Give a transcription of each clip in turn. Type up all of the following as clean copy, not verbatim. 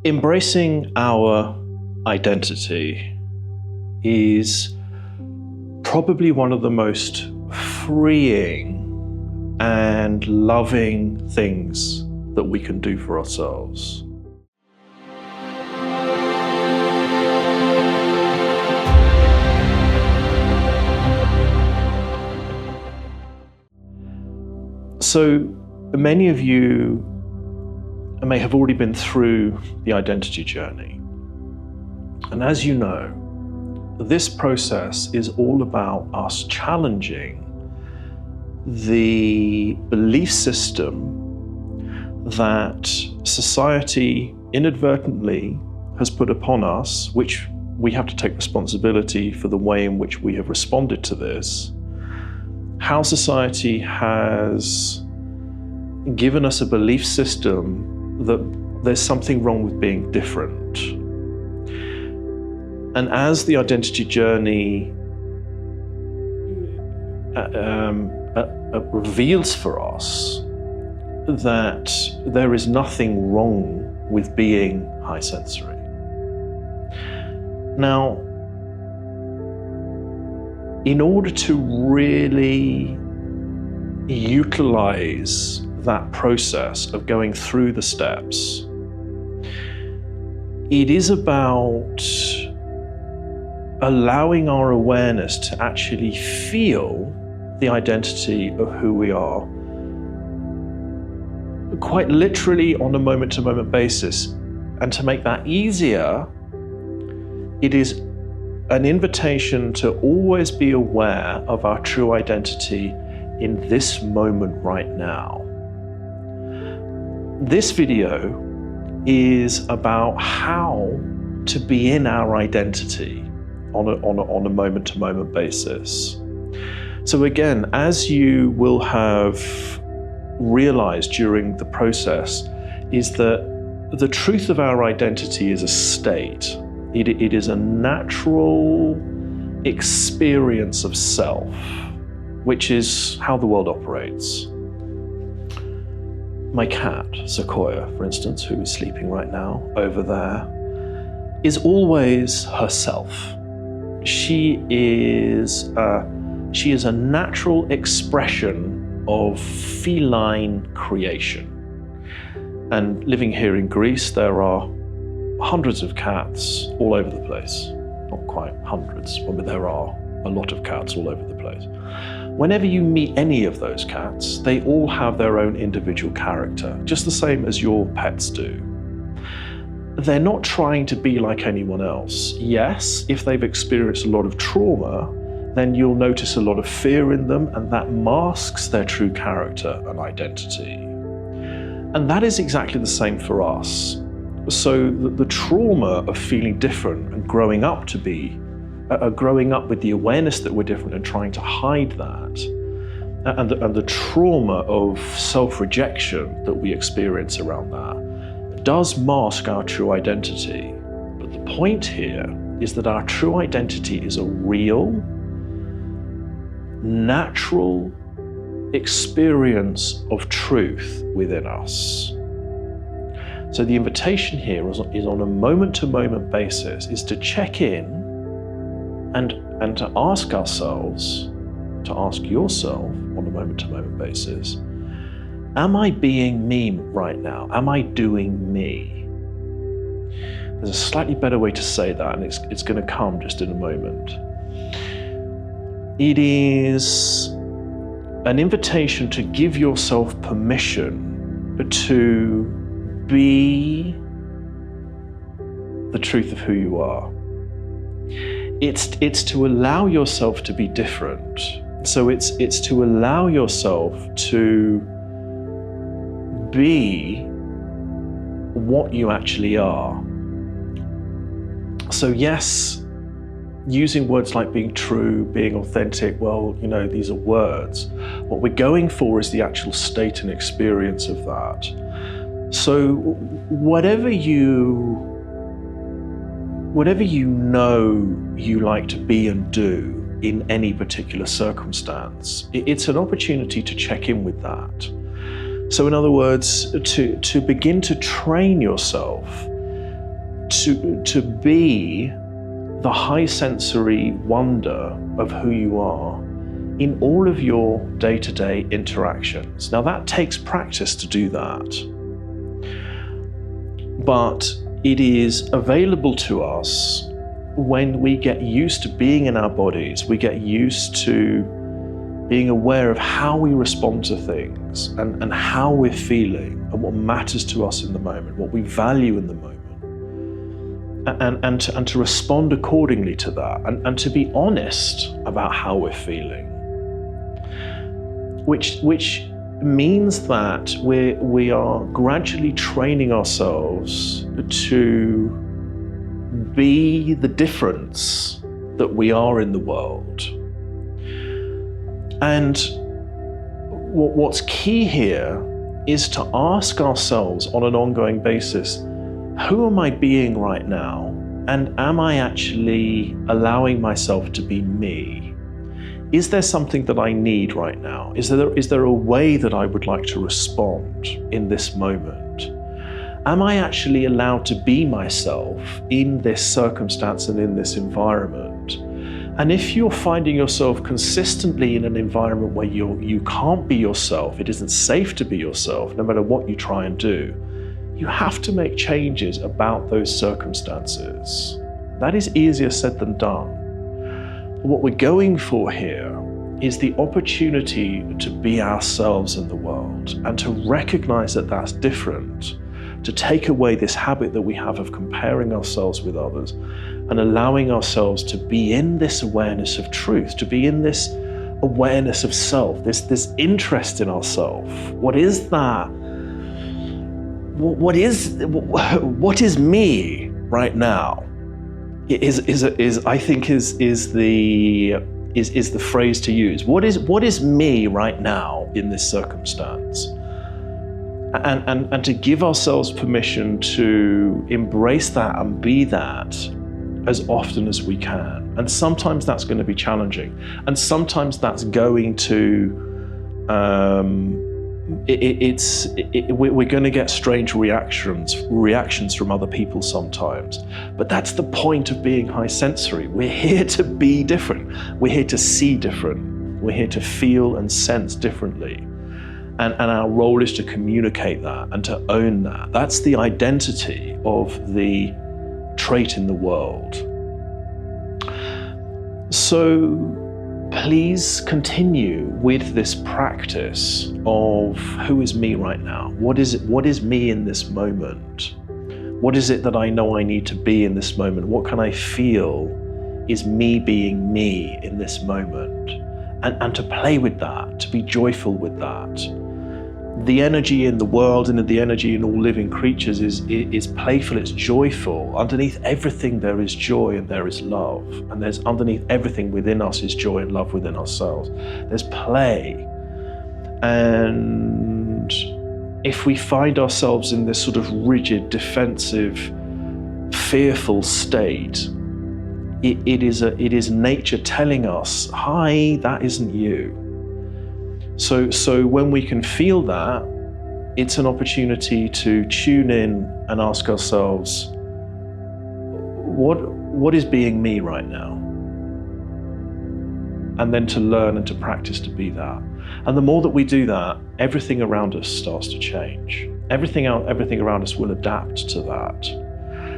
Embracing our identity is probably one of the most freeing and loving things that we can do for ourselves. So many of you may have already been through the identity journey. And as you know, this process is all about us challenging the belief system that society inadvertently has put upon us, which we have to take responsibility for the way in which we have responded to this. How society has given us a belief system that there's something wrong with being different. And as the identity journey reveals for us that there is nothing wrong with being high sensory. Now, in order to really utilize that process of going through the steps, it is about allowing our awareness to actually feel the identity of who we are, quite literally on a moment-to-moment basis. And to make that easier, it is an invitation to always be aware of our true identity in this moment right now. This video is about how to be in our identity on a moment-to-moment basis. So again, as you will have realized during the process, is that the truth of our identity is a state. It is a natural experience of self, which is how the world operates. My cat, Sequoia, for instance, who is sleeping right now over there, is always herself. She is a natural expression of feline creation. And living here in Greece, there are hundreds of cats all over the place. Not quite hundreds, but there are a lot of cats all over the place. Whenever you meet any of those cats, they all have their own individual character, just the same as your pets do. They're not trying to be like anyone else. Yes, if they've experienced a lot of trauma, then you'll notice a lot of fear in them, and that masks their true character and identity. And that is exactly the same for us. So the trauma of feeling different and growing up with the awareness that we're different and trying to hide that, and the trauma of self-rejection that we experience around that, does mask our true identity. But the point here is that our true identity is a real, natural experience of truth within us. So the invitation here is on a moment-to-moment basis, is to check in and to ask ourselves, to ask yourself on a moment-to-moment basis, am I being me right now? Am I doing me? There's a slightly better way to say that, and it's going to come just in a moment. It is an invitation to give yourself permission to be the truth of who you are. It's to allow yourself to be different. So it's to allow yourself to be what you actually are. So yes, using words like being true, being authentic, well, you know, these are words. What we're going for is the actual state and experience of that. So whatever you know you like to be and do in any particular circumstance, it's an opportunity to check in with that. So in other words, to begin to train yourself to be the high sensory wonder of who you are in all of your day-to-day interactions. Now that takes practice to do that, but it is available to us when we get used to being in our bodies, we get used to being aware of how we respond to things and how we're feeling and what matters to us in the moment, what we value in the moment. And to respond accordingly to that, and to be honest about how we're feeling, which means that we are gradually training ourselves to be the difference that we are in the world. And what's key here is to ask ourselves on an ongoing basis, who am I being right now? And am I actually allowing myself to be me? Is there something that I need right now? Is there a way that I would like to respond in this moment? Am I actually allowed to be myself in this circumstance and in this environment? And if you're finding yourself consistently in an environment where you can't be yourself, it isn't safe to be yourself, no matter what you try and do, you have to make changes about those circumstances. That is easier said than done. What we're going for here is the opportunity to be ourselves in the world and to recognize that that's different, to take away this habit that we have of comparing ourselves with others and allowing ourselves to be in this awareness of truth, to be in this awareness of self, this interest in ourself. What is that? What is me right now? I think is the phrase to use. What is me right now in this circumstance? And to give ourselves permission to embrace that and be that as often as we can. And sometimes that's going to be challenging, and sometimes that's going to we're going to get strange reactions from other people sometimes, but that's the point of being high sensory. We're here to be different. We're here to see different. We're here to feel and sense differently. And our role is to communicate that and to own that. That's the identity of the trait in the world. So please continue with this practice of who is me right now? What is me in this moment? What is it that I know I need to be in this moment? What can I feel is me being me in this moment? And to play with that, to be joyful with that. The energy in the world and the energy in all living creatures is playful, it's joyful. Underneath everything there is joy and there is love. And there's underneath everything within us is joy and love within ourselves. There's play. And if we find ourselves in this sort of rigid, defensive, fearful state, it is nature telling us, hi, that isn't you. So when we can feel that, it's an opportunity to tune in and ask ourselves, what is being me right now? And then to learn and to practice to be that. And the more that we do that, everything around us starts to change. Everything around us will adapt to that.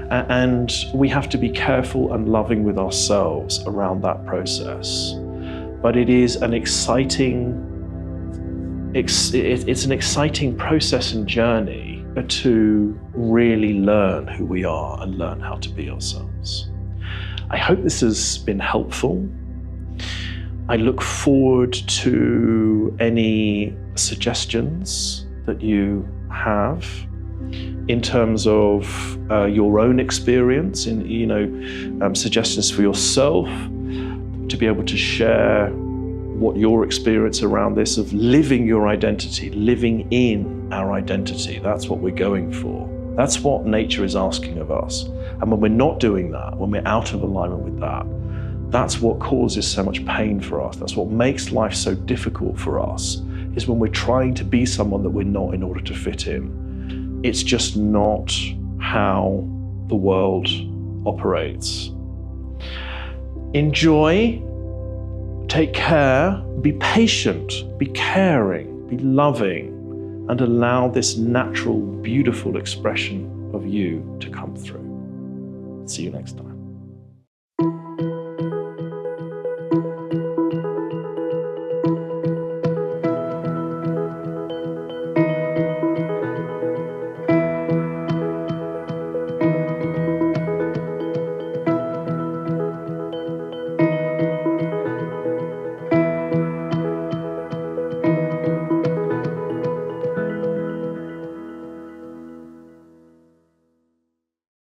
And we have to be careful and loving with ourselves around that process. But it is an exciting it's an exciting process and journey to really learn who we are and learn how to be ourselves. I hope this has been helpful. I look forward to any suggestions that you have in terms of your own experience, suggestions for yourself, to be able to share what your experience around this of living your identity, living in our identity. That's what we're going for. That's what nature is asking of us. And when we're not doing that, when we're out of alignment with that, that's what causes so much pain for us. That's what makes life so difficult for us, is when we're trying to be someone that we're not in order to fit in. It's just not how the world operates. Enjoy, take care, be patient, be caring, be loving, and allow this natural, beautiful expression of you to come through. See you next time.